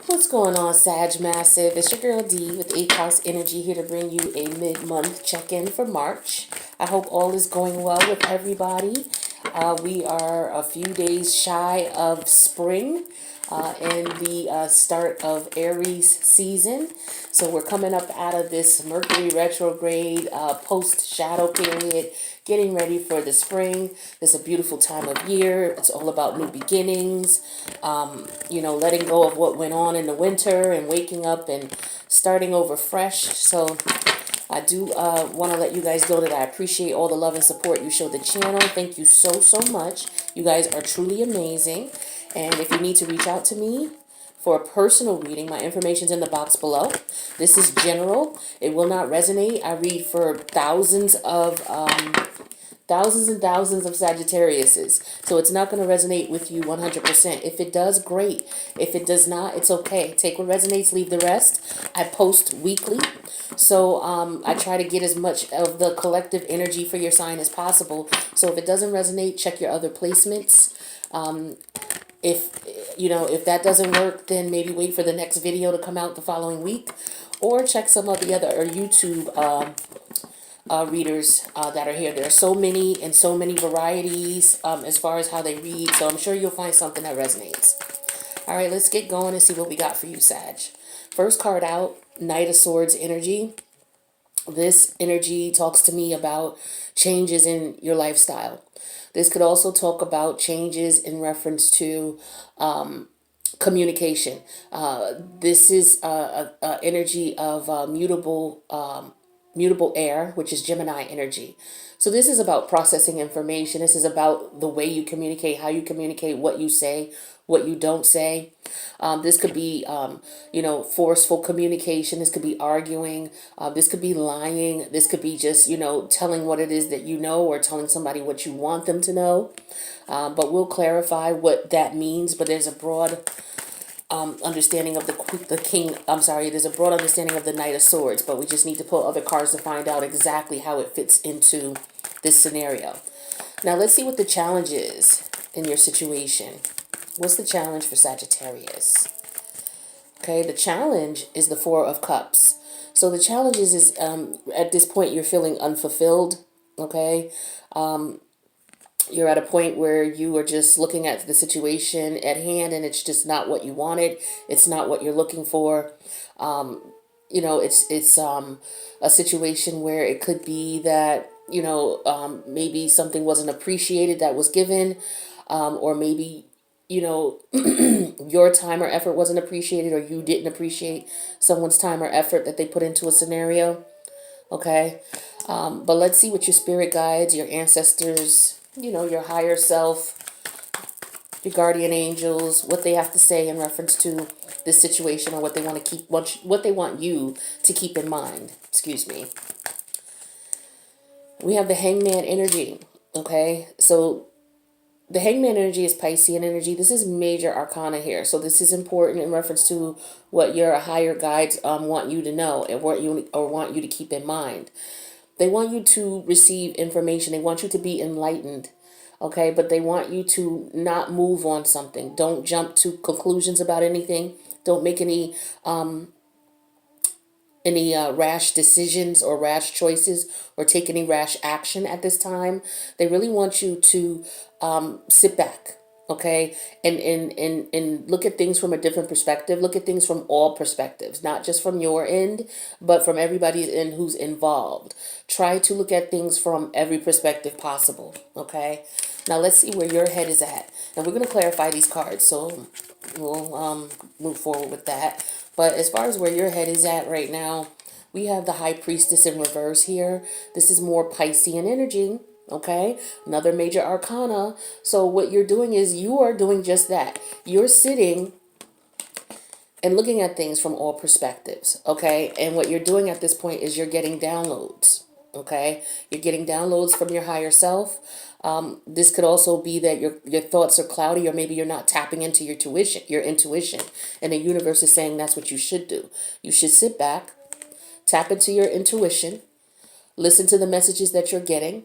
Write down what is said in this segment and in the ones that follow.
What's going on, Sag Massive? It's your girl D with 8th House Energy here to bring you a mid-month check-in for March. I hope all is going well with everybody. We are a few days shy of spring and the start of Aries season. So we're coming up out of this Mercury retrograde post-shadow period, getting ready for the spring. It's a beautiful time of year. It's all about new beginnings, letting go of what went on in the winter and waking up and starting over fresh. So I do want to let you guys know that I appreciate all the love and support you show the channel. Thank you so, so much. You guys are truly amazing. And if you need to reach out to me for a personal reading, my information's in the box below. This is general. It will not resonate. I read for thousands and thousands of Sagittariuses. So it's not going to resonate with you 100%. If it does, great. If it does not, it's okay. Take what resonates, leave the rest. I post weekly. So I try to get as much of the collective energy for your sign as possible. So if it doesn't resonate, check your other placements. If that doesn't work, then maybe wait for the next video to come out the following week, or check some of the other YouTube readers that are here. There are so many and so many varieties as far as how they read, so I'm sure you'll find something that resonates. All right, let's get going and see what we got for you, Sag. First card out, Knight of Swords energy. This energy talks to me about changes in your lifestyle. This could also talk about changes in reference to communication. This is a energy of mutable air, which is Gemini energy. So this is about processing information. This is about the way you communicate, how you communicate, what you say, what you don't say. This could be, forceful communication. This could be arguing. This could be lying. This could be just, telling what it is that you know, or telling somebody what you want them to know. But we'll clarify what that means. But there's a broad understanding of the king. There's a broad understanding of the Knight of Swords, but we just need to pull other cards to find out exactly how it fits into this scenario. Now let's see what the challenge is in your situation. What's the challenge for Sagittarius? Okay, the challenge is the Four of Cups. So the challenge is at this point you're feeling unfulfilled. Okay, you're at a point where you are just looking at the situation at hand and it's just not what you wanted. It's not what you're looking for. It's a situation where it could be that, maybe something wasn't appreciated that was given, or maybe, your time or effort wasn't appreciated, or you didn't appreciate someone's time or effort that they put into a scenario. Okay. But let's see what your spirit guides, your ancestors, your higher self, your guardian angels, what they have to say in reference to this situation, or what they want to keep, what they want you to keep in mind. Excuse me. We have the Hangman energy. Okay, so the Hangman energy is Piscean energy. This is major arcana here, so this is important in reference to what your higher guides want you to know and want you to keep in mind. They want you to receive information. They want you to be enlightened, okay? But they want you to not move on something. Don't jump to conclusions about anything. Don't make any rash decisions or rash choices, or take any rash action at this time. They really want you to sit back, okay, and look at things from a different perspective. Look at things from all perspectives, not just from your end, but from everybody's end who's involved. Try to look at things from every perspective possible, okay? Now let's see where your head is at. And we're going to clarify these cards, so we'll move forward with that. But as far as where your head is at right now, we have the High Priestess in reverse here. This is more Piscean energy, okay? Another major arcana. So what you're doing is you are doing just that. You're sitting and looking at things from all perspectives, okay? And what you're doing at this point is you're getting downloads, okay? You're getting downloads from your higher self. This could also be that your thoughts are cloudy, or maybe you're not tapping into your intuition, and the universe is saying that's what you should do. You should sit back, tap into your intuition, listen to the messages that you're getting,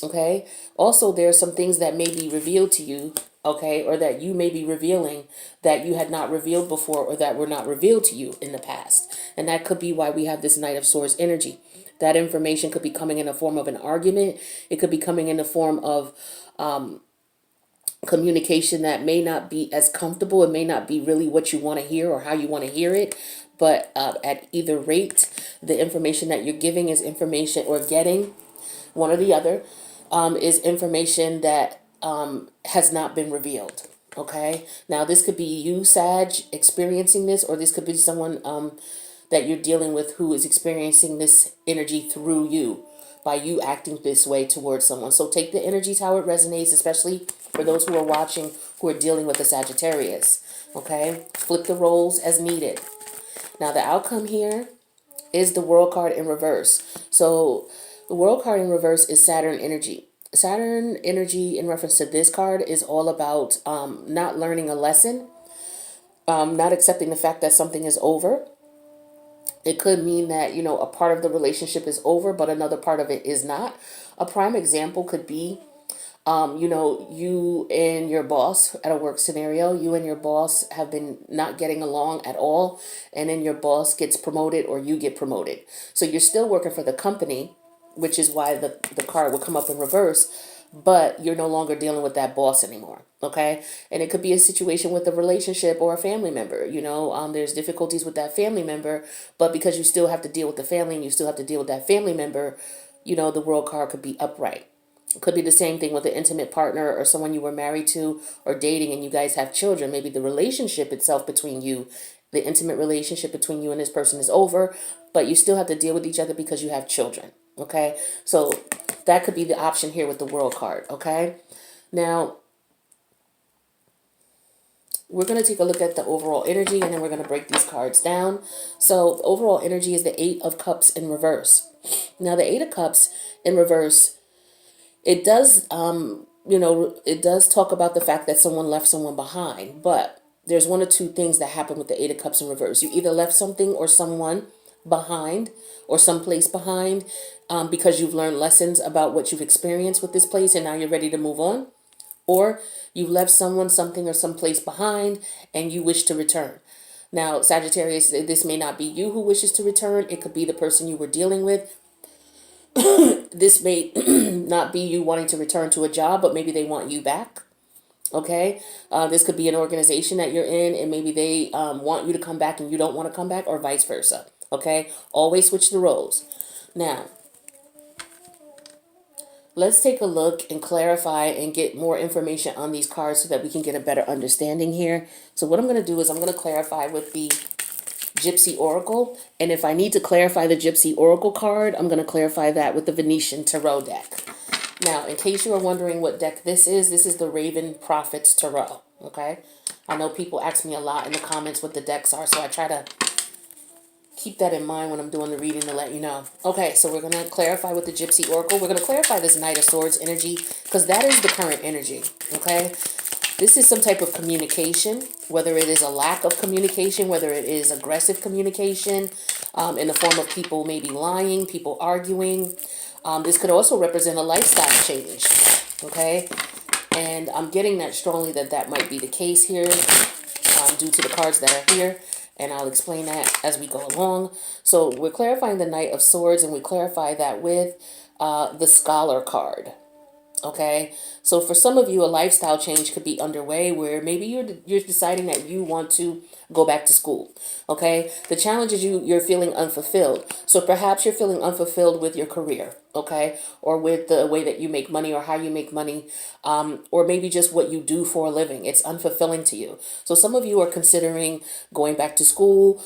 okay? Also, there are some things that may be revealed to you okay, or that you may be revealing that you had not revealed before, or that were not revealed to you in the past. And that could be why we have this Knight of Swords energy. That information could be coming in the form of an argument. It could be coming in the form of communication that may not be as comfortable. It may not be really what you want to hear or how you want to hear it. But at either rate, the information that you're giving is information, or getting, one or the other, is information that has not been revealed. Okay. Now, this could be you, Sag, experiencing this, or this could be someone that you're dealing with who is experiencing this energy through you, by you acting this way towards someone. So take the energies how it resonates, especially for those who are watching who are dealing with the Sagittarius. Okay. Flip the roles as needed. Now, the outcome here is the World card in reverse. So the World card in reverse is Saturn energy. Saturn energy, in reference to this card, is all about not learning a lesson, not accepting the fact that something is over. It could mean that, a part of the relationship is over, but another part of it is not. A prime example could be, you and your boss at a work scenario, you and your boss have been not getting along at all, and then your boss gets promoted or you get promoted. So you're still working for the company, which is why the card will come up in reverse, but you're no longer dealing with that boss anymore. Okay. And it could be a situation with a relationship or a family member. There's difficulties with that family member, but because you still have to deal with the family and you still have to deal with that family member, the World card could be upright. It could be the same thing with an intimate partner or someone you were married to or dating, and you guys have children. Maybe the relationship itself between you, the intimate relationship between you and this person, is over, but you still have to deal with each other because you have children. Okay. So that could be the option here with the World card. Okay. Now, we're going to take a look at the overall energy, and then we're going to break these cards down. So the overall energy is the Eight of Cups in reverse. Now, the Eight of Cups in reverse, it does, it does talk about the fact that someone left someone behind, but there's one or two things that happen with the Eight of Cups in reverse. You either left something or someone behind, or someplace behind, because you've learned lessons about what you've experienced with this place, and now you're ready to move on. Or you've left someone, something, or someplace behind, and you wish to return. Now, Sagittarius, this may not be you who wishes to return. It could be the person you were dealing with. This may not be you wanting to return to a job, but maybe they want you back. Okay. This could be an organization that you're in, and maybe they want you to come back and you don't want to come back, or vice versa. Okay. Always switch the roles. Now, let's take a look and clarify and get more information on these cards so that we can get a better understanding here. So what I'm going to do is I'm going to clarify with the Gypsy Oracle. And if I need to clarify the Gypsy Oracle card, I'm going to clarify that with the Venetian Tarot deck. Now, in case you are wondering what deck this is the Raven Prophets Tarot. Okay. I know people ask me a lot in the comments what the decks are, so I try to keep that in mind when I'm doing the reading to let you know. Okay, so we're going to clarify with the Gypsy Oracle. We're going to clarify this Knight of Swords energy, because that is the current energy. Okay. This is some type of communication, whether it is a lack of communication, whether it is aggressive communication, in the form of people maybe lying, people arguing. This could also represent a lifestyle change, okay? And I'm getting that strongly that might be the case here, due to the cards that are here, and I'll explain that as we go along. So we're clarifying the Knight of Swords, and we clarify that with the Scholar card. Okay, so for some of you, a lifestyle change could be underway where maybe you're deciding that you want to go back to school. Okay, the challenge is you're feeling unfulfilled. So perhaps you're feeling unfulfilled with your career. Okay, or with the way that you make money or how you make money, or maybe just what you do for a living. It's unfulfilling to you. So some of you are considering going back to school.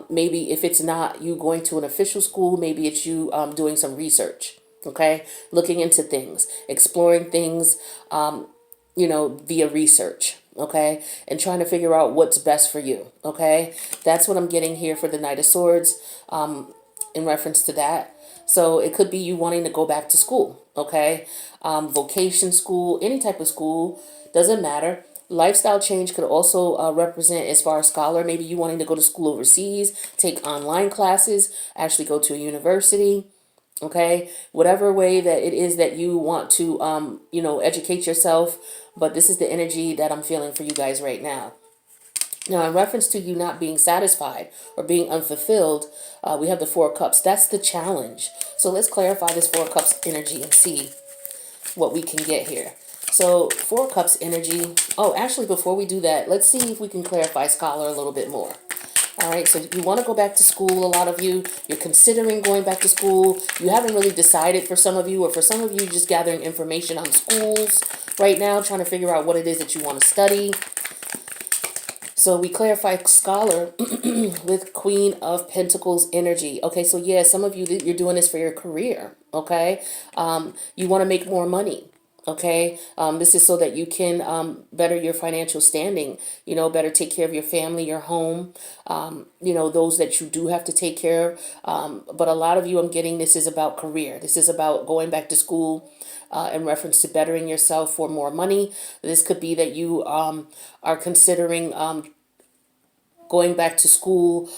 Maybe if it's not you going to an official school, maybe it's you doing some research. Okay, looking into things, exploring things, via research. Okay, and trying to figure out what's best for you. Okay, that's what I'm getting here for the Knight of Swords, in reference to that. So it could be you wanting to go back to school. Okay, vocation school, any type of school, doesn't matter. Lifestyle change could also represent, as far as scholar, maybe you wanting to go to school overseas, take online classes, actually go to a university. Okay, whatever way that it is that you want to, educate yourself, but this is the energy that I'm feeling for you guys right now. Now, in reference to you not being satisfied or being unfulfilled, we have the Four of Cups. That's the challenge. So let's clarify this Four of Cups energy and see what we can get here. So Four of Cups energy. Oh, actually, before we do that, let's see if we can clarify Scholar a little bit more. All right, so you want to go back to school, a lot of you. You're considering going back to school. You haven't really decided for some of you, or for some of you, just gathering information on schools right now, trying to figure out what it is that you want to study. So we clarify Scholar with Queen of Pentacles energy. Okay, so yeah, some of you, you're doing this for your career, okay? You want to make more money, okay? This is so that you can better your financial standing, better take care of your family, your home, those that you do have to take care of. But a lot of you, I'm getting, this is about career. This is about going back to school, in reference to bettering yourself for more money. This could be that you are considering going back to school.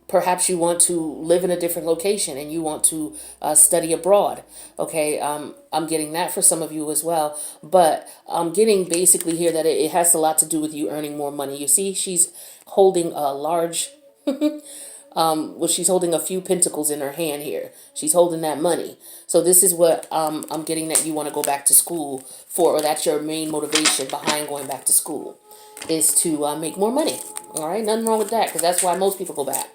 Perhaps you want to live in a different location and you want to study abroad. Okay, I'm getting that for some of you as well. But I'm getting basically here that it has a lot to do with you earning more money. You see, she's holding a large... well, she's holding a few pentacles in her hand here. She's holding that money. So this is what I'm getting that you want to go back to school for, or that's your main motivation behind going back to school, is to make more money. All right, nothing wrong with that, because that's why most people go back.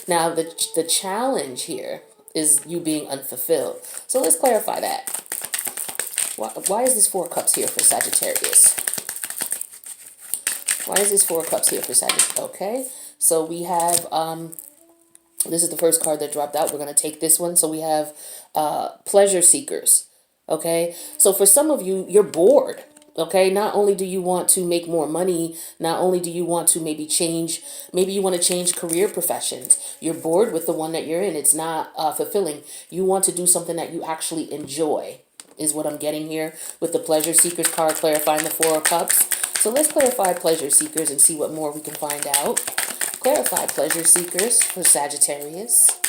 Now, the challenge here is you being unfulfilled. So let's clarify that. Why is this Four of Cups here for Sagittarius? Why is this Four of Cups here for Sagittarius? Okay, so we have... this is the first card that dropped out. We're going to take this one. So we have pleasure seekers. Okay. So for some of you, you're bored. Okay. Not only do you want to make more money, not only do you want to maybe you want to change career professions. You're bored with the one that you're in. It's not fulfilling. You want to do something that you actually enjoy, is what I'm getting here with the pleasure seekers card, clarifying the Four of Cups. So let's clarify pleasure seekers and see what more we can find out. Clarify pleasure seekers for Sagittarius.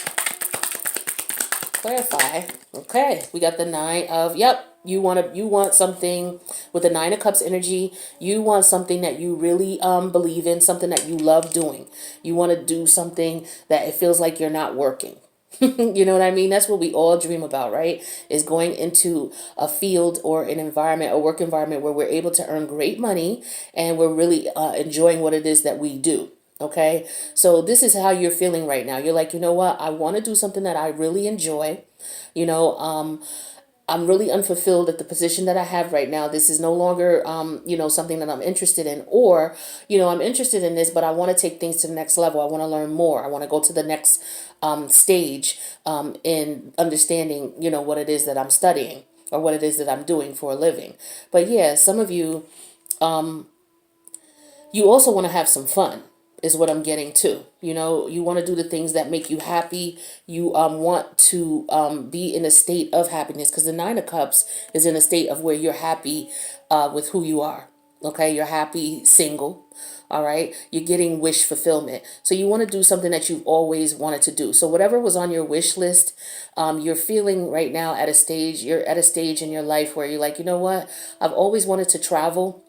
Clarify. Okay, we got the Nine of... Yep, you want something with the Nine of Cups energy. You want something that you really believe in, something that you love doing. You want to do something that it feels like you're not working. You know what I mean? That's what we all dream about, right? Is going into a field or an environment, a work environment where we're able to earn great money and we're really enjoying what it is that we do. Okay, so this is how you're feeling right now. You're like, you know what? I want to do something that I really enjoy. I'm really unfulfilled at the position that I have right now. This is no longer, something that I'm interested in, or, I'm interested in this, but I want to take things to the next level. I want to learn more. I want to go to the next stage in understanding, what it is that I'm studying or what it is that I'm doing for a living. But yeah, some of you, you also want to have some fun, is what I'm getting too. You want to do the things that make you happy. You want to be in a state of happiness, because the Nine of Cups is in a state of where you're happy with who you are. Okay, you're happy single. All right, you're getting wish fulfillment. So you want to do something that you've always wanted to do. So whatever was on your wish list, you're feeling right now at a stage. You're at a stage in your life where you're like, you know what? I've always wanted to travel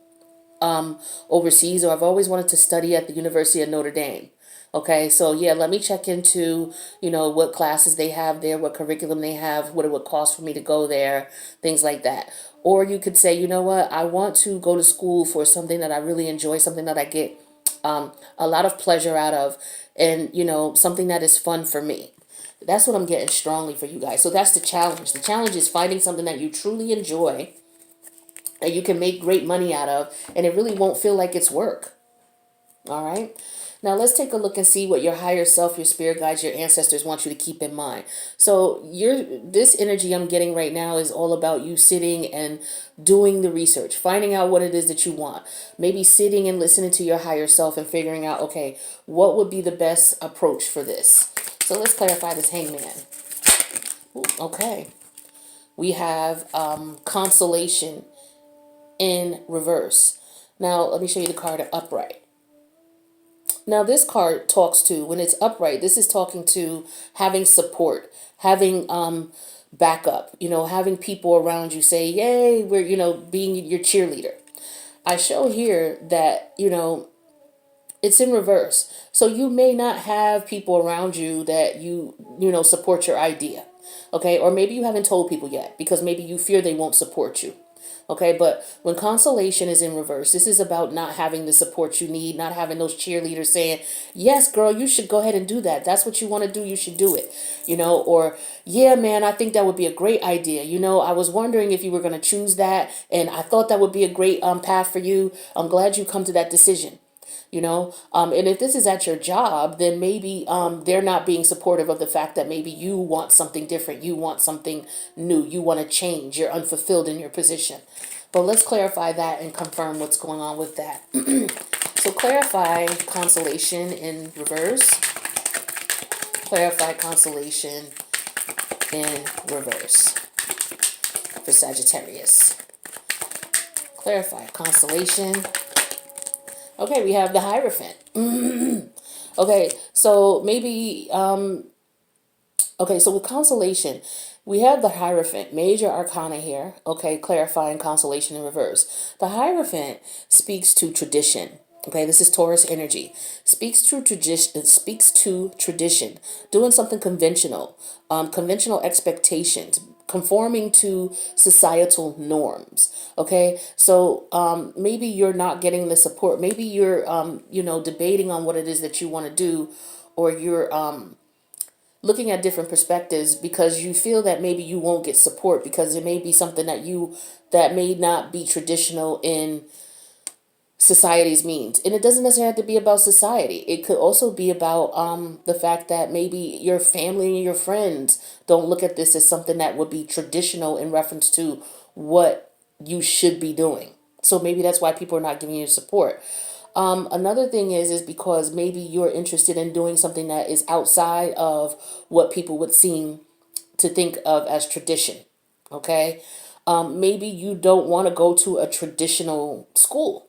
overseas, or I've always wanted to study at the University of Notre Dame. Okay, so yeah, let me check into, what classes they have there, what curriculum they have, what it would cost for me to go there, things like that. Or you could say, you know what, I want to go to school for something that I really enjoy, something that I get a lot of pleasure out of, and, something that is fun for me. That's what I'm getting strongly for you guys. So that's the challenge. The challenge is finding something that you truly enjoy, that you can make great money out of, and it really won't feel like it's work. All right. Now let's take a look and see what your higher self, your spirit guides, your ancestors want you to keep in mind. So this energy I'm getting right now is all about you sitting and doing the research, finding out what it is that you want. Maybe sitting and listening to your higher self and figuring out, okay, what would be the best approach for this? So let's clarify this Hangman. Ooh, okay. We have consolation in reverse. Now, let me show you the card of upright. Now, this card talks to, when it's upright, this is talking to having support, having backup, having people around you say, yay, we're, being your cheerleader. I show here that, it's in reverse. So you may not have people around you that support your idea. Okay. Or maybe you haven't told people yet because maybe you fear they won't support you. Okay, but when consolation is in reverse, this is about not having the support you need, not having those cheerleaders saying, yes, girl, you should go ahead and do that. That's what you want to do. You should do it. Or, yeah, man, I think that would be a great idea. I was wondering if you were going to choose that. And I thought that would be a great path for you. I'm glad you come to that decision. And if this is at your job, then maybe they're not being supportive of the fact that maybe you want something different, you want something new, you want to change, you're unfulfilled in your position. But let's clarify that and confirm what's going on with that. So clarify consolation in reverse. Clarify consolation in reverse for Sagittarius. Clarify consolation. Okay, we have the Hierophant. Okay, so maybe, okay, so with consolation, we have the Hierophant, major arcana here, okay, clarifying consolation in reverse. The Hierophant speaks to tradition. Okay, this is Taurus energy. Speaks to tradition, doing something conventional, conventional expectations, conforming to societal norms. Okay, so maybe you're not getting the support. Maybe you're debating on what it is that you want to do, or you're looking at different perspectives because you feel that maybe you won't get support because it may be something that may not be traditional in society's means. And it doesn't necessarily have to be about society. It could also be about the fact that maybe your family and your friends don't look at this as something that would be traditional in reference to what you should be doing. So maybe that's why people are not giving you support. Another thing is because maybe you're interested in doing something that is outside of what people would seem to think of as tradition. Okay. Maybe you don't want to go to a traditional school.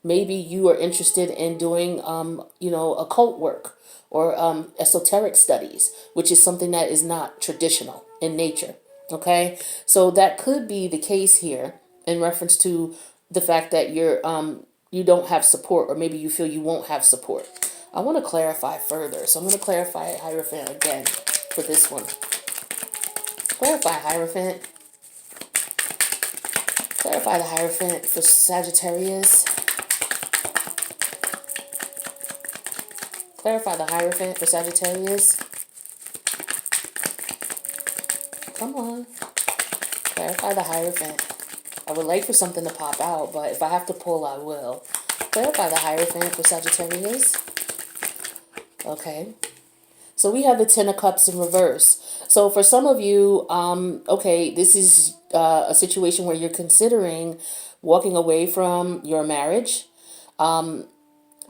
Maybe you are interested in doing, occult work or esoteric studies, which is something that is not traditional in nature. Okay, so that could be the case here in reference to the fact that you don't have support, or maybe you feel you won't have support. I want to clarify further, so I'm going to clarify Hierophant again for this one. Clarify Hierophant. Clarify the Hierophant for Sagittarius. Clarify the Hierophant for Sagittarius. Come on. Clarify the Hierophant. I would like for something to pop out, but if I have to pull, I will. Clarify the Hierophant for Sagittarius. Okay. So we have the Ten of Cups in reverse. So for some of you, okay, this is a situation where you're considering walking away from your marriage.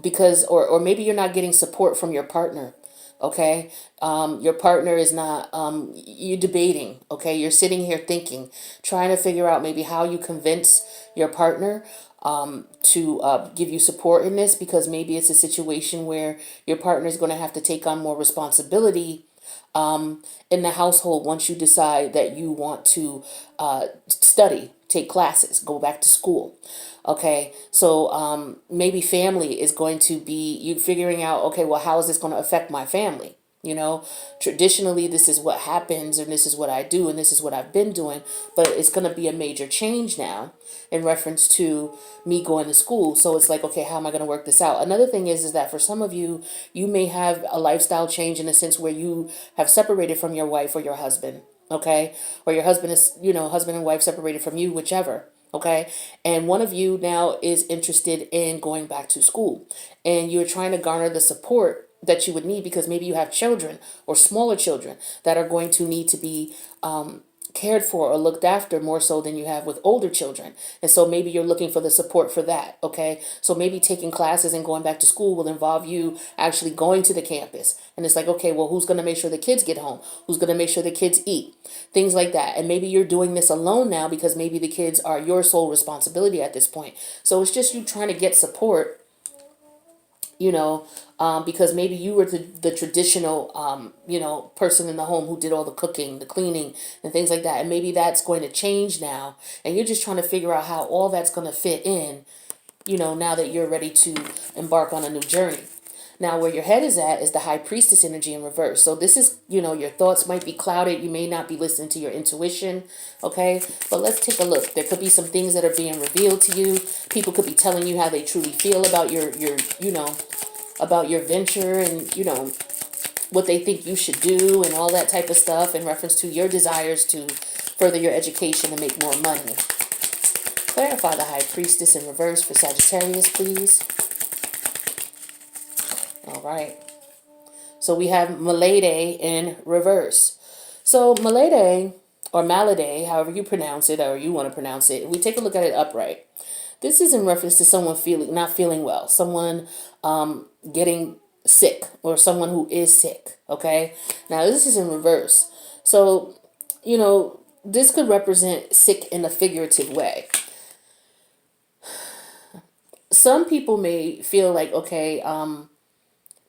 Because or maybe you're not getting support from your partner. Okay, your partner is not, you're debating. Okay, you're sitting here thinking, trying to figure out maybe how you convince your partner to give you support in this, because maybe it's a situation where your partner is going to have to take on more responsibility in the household once you decide that you want to study, take classes, go back to school. Okay, so maybe family is going to be you figuring out, okay, well, how is this going to affect my family? Traditionally, this is what happens, and this is what I do, and this is what I've been doing, but it's going to be a major change now in reference to me going to school. So it's like, okay, how am I going to work this out? Another thing is that for some of you, you may have a lifestyle change in a sense where you have separated from your wife or your husband, okay? Or your husband is, husband and wife separated from you, whichever. Okay. And one of you now is interested in going back to school, and you're trying to garner the support that you would need because maybe you have children or smaller children that are going to need to be cared for or looked after more so than you have with older children. And so maybe you're looking for the support for that. Okay. So maybe taking classes and going back to school will involve you actually going to the campus. And it's like, okay, well, who's going to make sure the kids get home? Who's going to make sure the kids eat? Things like that. And maybe you're doing this alone now because maybe the kids are your sole responsibility at this point. So it's just you trying to get support you know, because maybe you were the traditional, person in the home who did all the cooking, the cleaning, and things like that. And maybe that's going to change now. And you're just trying to figure out how all that's going to fit in, now that you're ready to embark on a new journey. Now, where your head is at is the high priestess energy in reverse. So this is, your thoughts might be clouded. You may not be listening to your intuition, okay? But let's take a look. There could be some things that are being revealed to you. People could be telling you how they truly feel about about your venture and, what they think you should do and all that type of stuff in reference to your desires to further your education and make more money. Clarify the high priestess in reverse for Sagittarius, please. All right. So we have Malede in reverse. So Malede, or Malade, however you pronounce it, or you want to pronounce it, we take a look at it upright. This is in reference to someone not feeling well, someone getting sick, or someone who is sick. Okay. Now this is in reverse. So, this could represent sick in a figurative way. Some people may feel like, okay,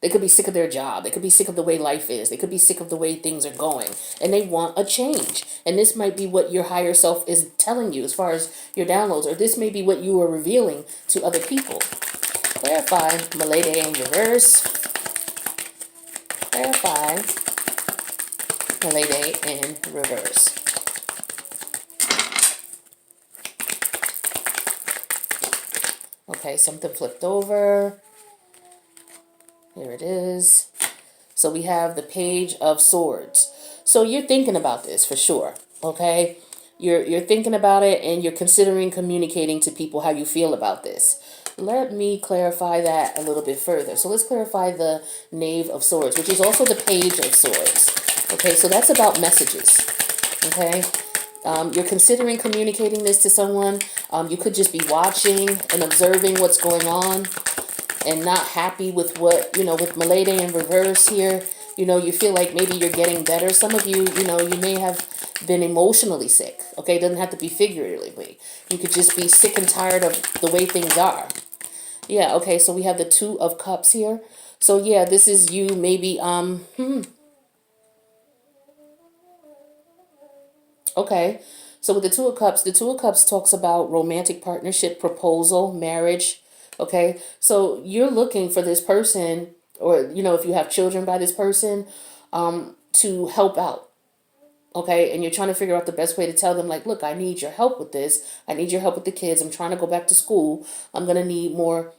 they could be sick of their job. They could be sick of the way life is. They could be sick of the way things are going. And they want a change. And this might be what your higher self is telling you as far as your downloads. Or this may be what you are revealing to other people. Clarify Malede in reverse. Clarify Malede in reverse. Okay, something flipped over. Here it is. So we have the Page of Swords. So you're thinking about this for sure, okay? You're thinking about it, and you're considering communicating to people how you feel about this. Let me clarify that a little bit further. So let's clarify the Knave of Swords, which is also the Page of Swords. Okay, so that's about messages, okay? You're considering communicating this to someone. You could just be watching and observing what's going on and not happy with what, with Malede in reverse here. You feel like maybe you're getting better. Some of you, you may have been emotionally sick. Okay, it doesn't have to be figuratively. You could just be sick and tired of the way things are. Yeah, okay, so we have the Two of Cups here. So yeah, this is you maybe, okay. So with the Two of Cups talks about romantic partnership, proposal, marriage. Okay. So you're looking for this person, or, if you have children by this person, to help out. Okay. And you're trying to figure out the best way to tell them, like, look, I need your help with this. I need your help with the kids. I'm trying to go back to school. I'm going to need more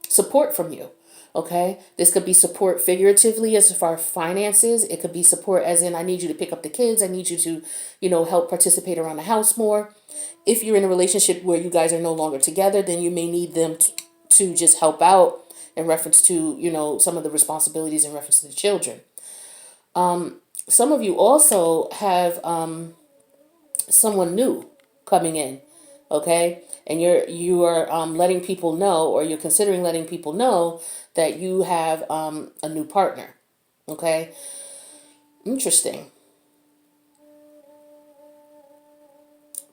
support from you. Okay, this could be support figuratively as far as finances. It could be support as in, I need you to pick up the kids. I need you to, help participate around the house more. If you're in a relationship where you guys are no longer together, then you may need them to just help out in reference to, some of the responsibilities in reference to the children. Some of you also have someone new coming in. Okay, and you are letting people know, or you're considering letting people know that you have a new partner. Okay, interesting.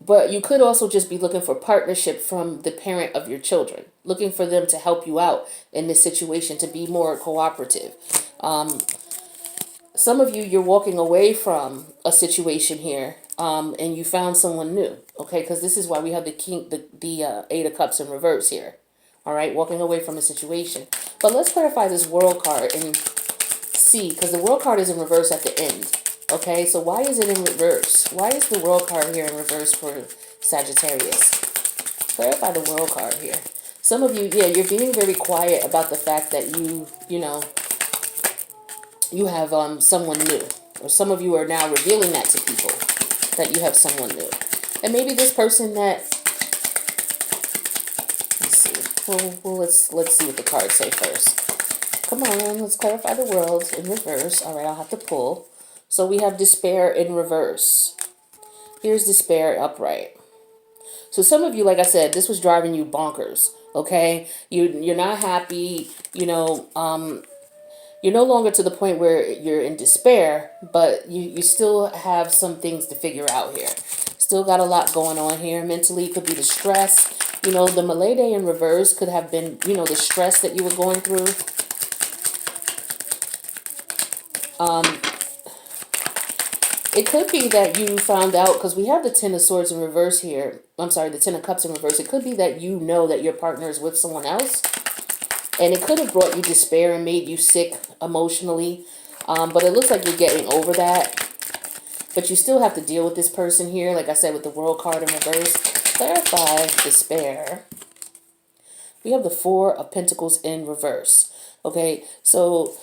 But you could also just be looking for partnership from the parent of your children, looking for them to help you out in this situation, to be more cooperative. Some of you, you're walking away from a situation here, and you found someone new, okay? Because this is why we have the Eight of Cups in reverse here, all right? Walking away from a situation. But let's clarify this World card and see, because the World card is in reverse at the end, okay? So why is it in reverse? Why is the World card here in reverse for Sagittarius? Clarify the World card here. Some of you, yeah, you're being very quiet about the fact that you have someone new, or some of you are now revealing that to people, that you have someone new. And maybe this person that, let's see, well let's see what the cards say first. Come on, let's clarify the World in reverse. All right, I'll have to pull. So we have Despair in reverse. Here's Despair upright. So some of you, like I said, this was driving you bonkers, okay? You're not happy, you're no longer to the point where you're in despair, but you still have some things to figure out here. Still got a lot going on here. Mentally, it could be the stress. The Malede in reverse could have been, the stress that you were going through. It could be that you found out, because we have the Ten of Swords in reverse here. I'm sorry, the Ten of Cups in reverse. It could be that you know that your partner is with someone else. And it could have brought you despair and made you sick emotionally. But it looks like you're getting over that. But you still have to deal with this person here. Like I said, with the World card in reverse. Clarify despair. We have the Four of Pentacles in reverse. Okay, so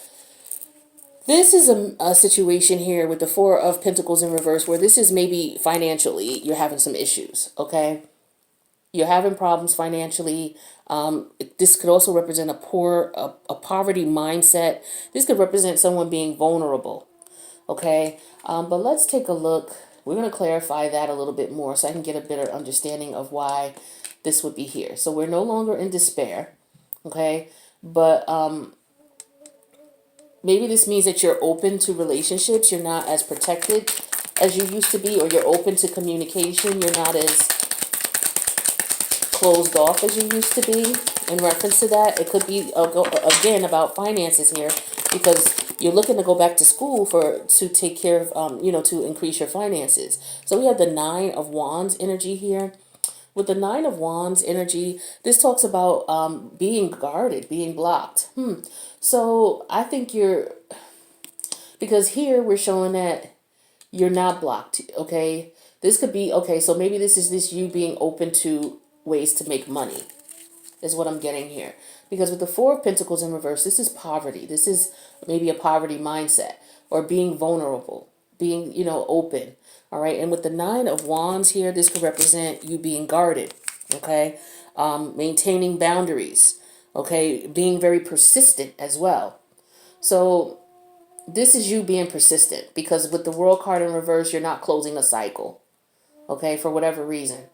this is a situation here with the Four of Pentacles in reverse where this is maybe financially you're having some issues, okay? You're having problems financially. This could also represent a poverty mindset. This could represent someone being vulnerable, okay? But let's take a look. We're going to clarify that a little bit more so I can get a better understanding of why this would be here. So we're no longer in despair, okay? But maybe this means that you're open to relationships. You're not as protected as you used to be, or you're open to communication. You're not as closed off as you used to be. In reference to that, it could be again about finances here, because you're looking to go back to school to take care of to increase your finances. So we have the Nine of Wands energy here. With the Nine of Wands energy, this talks about being guarded, being blocked. So I think because here we're showing that you're not blocked, okay? This could be, okay, so maybe this is you being open to ways to make money, is what I'm getting here. Because with the Four of Pentacles in reverse, this is poverty. This is maybe a poverty mindset, or being vulnerable, being, open. All right. And with the Nine of Wands here, this could represent you being guarded. Okay. Maintaining boundaries. Okay. Being very persistent as well. So this is you being persistent, because with the World card in reverse, you're not closing a cycle. Okay. For whatever reason.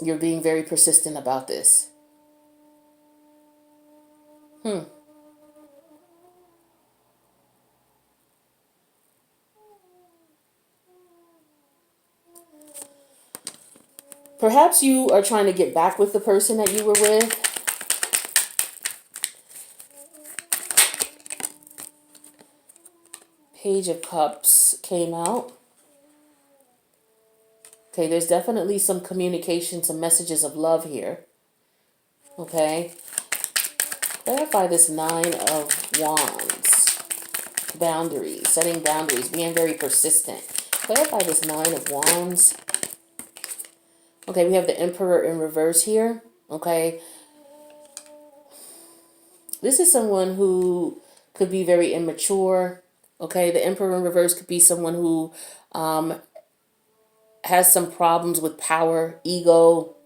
You're being very persistent about this. Perhaps you are trying to get back with the person that you were with. Page of Cups came out. Okay, there's definitely some communication, some messages of love here. Okay. Clarify this Nine of Wands. Boundaries, setting boundaries, being very persistent. Clarify this Nine of Wands. Okay, we have the Emperor in reverse here. Okay. This is someone who could be very immature. Okay, the Emperor in reverse could be someone who has some problems with power, ego.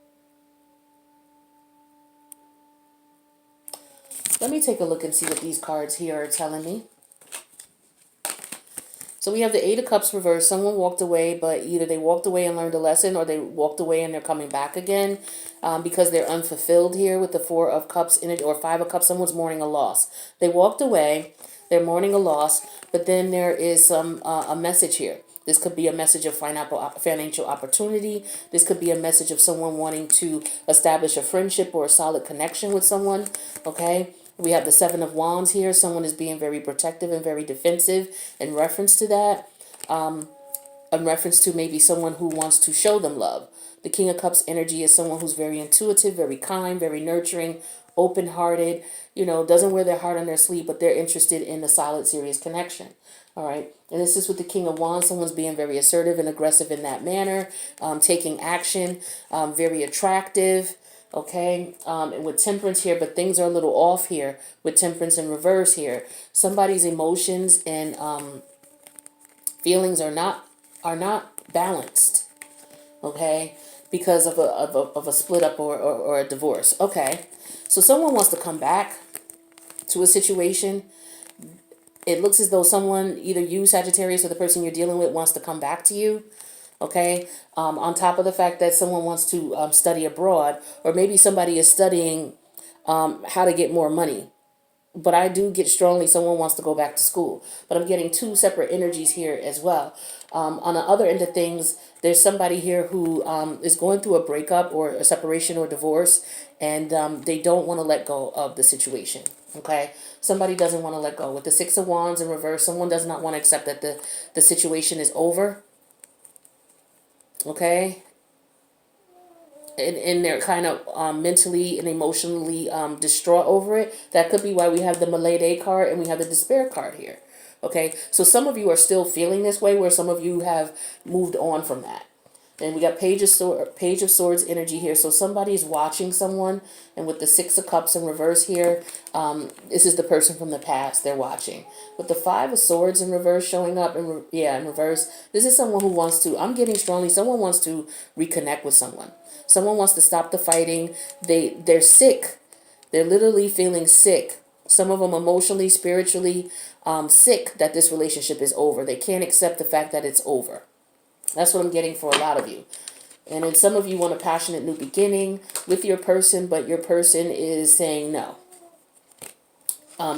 Let me take a look and see what these cards here are telling me. So we have the Eight of Cups reversed. Someone walked away, but either they walked away and learned a lesson, or they walked away and they're coming back again because they're unfulfilled here with the Four of Cups in it, or Five of Cups. Someone's mourning a loss. They walked away, they're mourning a loss, but then there is a message here. This could be a message of financial opportunity. This could be a message of someone wanting to establish a friendship or a solid connection with someone, okay? We have the Seven of Wands here. Someone is being very protective and very defensive in reference to that. In reference to maybe someone who wants to show them love. The King of Cups energy is someone who's very intuitive, very kind, very nurturing, open-hearted, doesn't wear their heart on their sleeve, but they're interested in a solid, serious connection. All right. And this is with the King of Wands. Someone's being very assertive and aggressive in that manner, taking action, very attractive. Okay. And with Temperance here, but things are a little off here with Temperance in reverse here. Somebody's emotions and feelings are not balanced. Okay. Because of a split up or a divorce. Okay. So someone wants to come back to a situation. It looks as though someone, either you, Sagittarius, or the person you're dealing with, wants to come back to you. Okay. On top of the fact that someone wants to study abroad, or maybe somebody is studying how to get more money. But I do get strongly someone wants to go back to school. But I'm getting two separate energies here as well. On the other end of things, there's somebody here who is going through a breakup or a separation or divorce, and they don't want to let go of the situation. Okay, somebody doesn't want to let go. With the Six of Wands in reverse, someone does not want to accept that the situation is over. Okay, and they're kind of mentally and emotionally distraught over it. That could be why we have the Malay card and we have the Despair card here. Okay, so some of you are still feeling this way, where some of you have moved on from that. And we got Page of Swords energy here. So somebody's watching someone, and with the Six of Cups in reverse here, this is the person from the past they're watching. With the Five of Swords in reverse showing up, in reverse, this is someone who wants to. I'm getting strongly. Someone wants to reconnect with someone. Someone wants to stop the fighting. They're sick. They're literally feeling sick. Some of them emotionally, spiritually, sick that this relationship is over. They can't accept the fact that it's over. That's what I'm getting for a lot of you. And then some of you want a passionate new beginning with your person, but your person is saying no.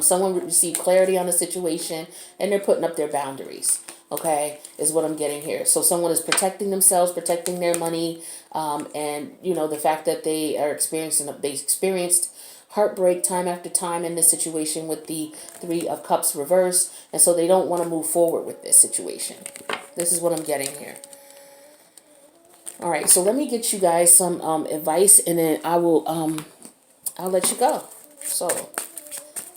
Someone received clarity on the situation, and they're putting up their boundaries. Okay, is what I'm getting here. So someone is protecting themselves, protecting their money, and the fact that they experienced heartbreak time after time in this situation with the Three of Cups reverse, and so they don't want to move forward with this situation. This is what I'm getting here. All right, so let me get you guys some advice, and then I'll let you go. So,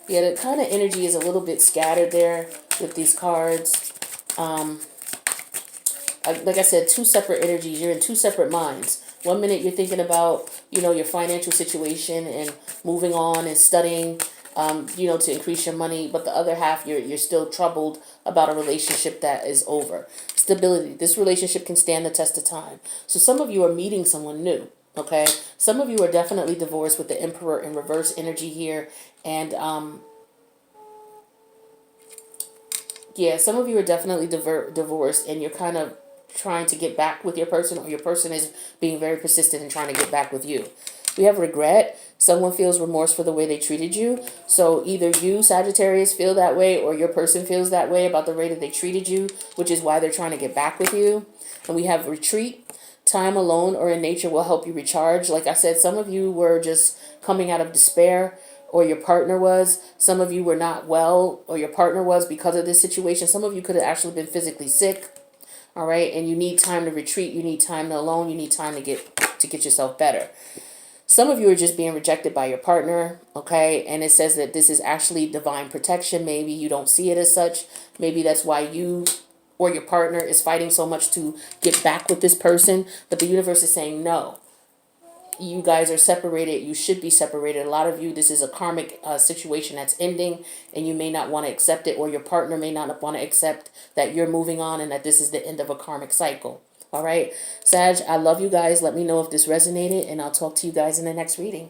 yeah, the kind of energy is a little bit scattered there with these cards. Like I said, two separate energies. You're in two separate minds. One minute you're thinking about, your financial situation and moving on and studying, to increase your money. But the other half, you're still troubled about a relationship that is over. Stability. This relationship can stand the test of time. So some of you are meeting someone new. Okay. Some of you are definitely divorced with the Emperor in reverse energy here. And, yeah, some of you are definitely divorced, and you're kind of trying to get back with your person, or your person is being very persistent in trying to get back with you. We have regret. Someone feels remorse for the way they treated you. So either you, Sagittarius, feel that way, or your person feels that way about the way that they treated you, which is why they're trying to get back with you. And we have retreat. Time alone or in nature will help you recharge. Like I said, some of you were just coming out of despair, or your partner was. Some of you were not well, or your partner was, because of this situation. Some of you could have actually been physically sick. All right, and you need time to retreat. You need time alone. You need time to get yourself better. Some of you are just being rejected by your partner, okay? And it says that this is actually divine protection. Maybe you don't see it as such. Maybe that's why you or your partner is fighting so much to get back with this person. But the universe is saying no. You guys are separated. You should be separated. A lot of you, this is a karmic situation that's ending, and you may not want to accept it, or your partner may not want to accept that you're moving on and that this is the end of a karmic cycle. All right, Sag, I love you guys. Let me know if this resonated, and I'll talk to you guys in the next reading.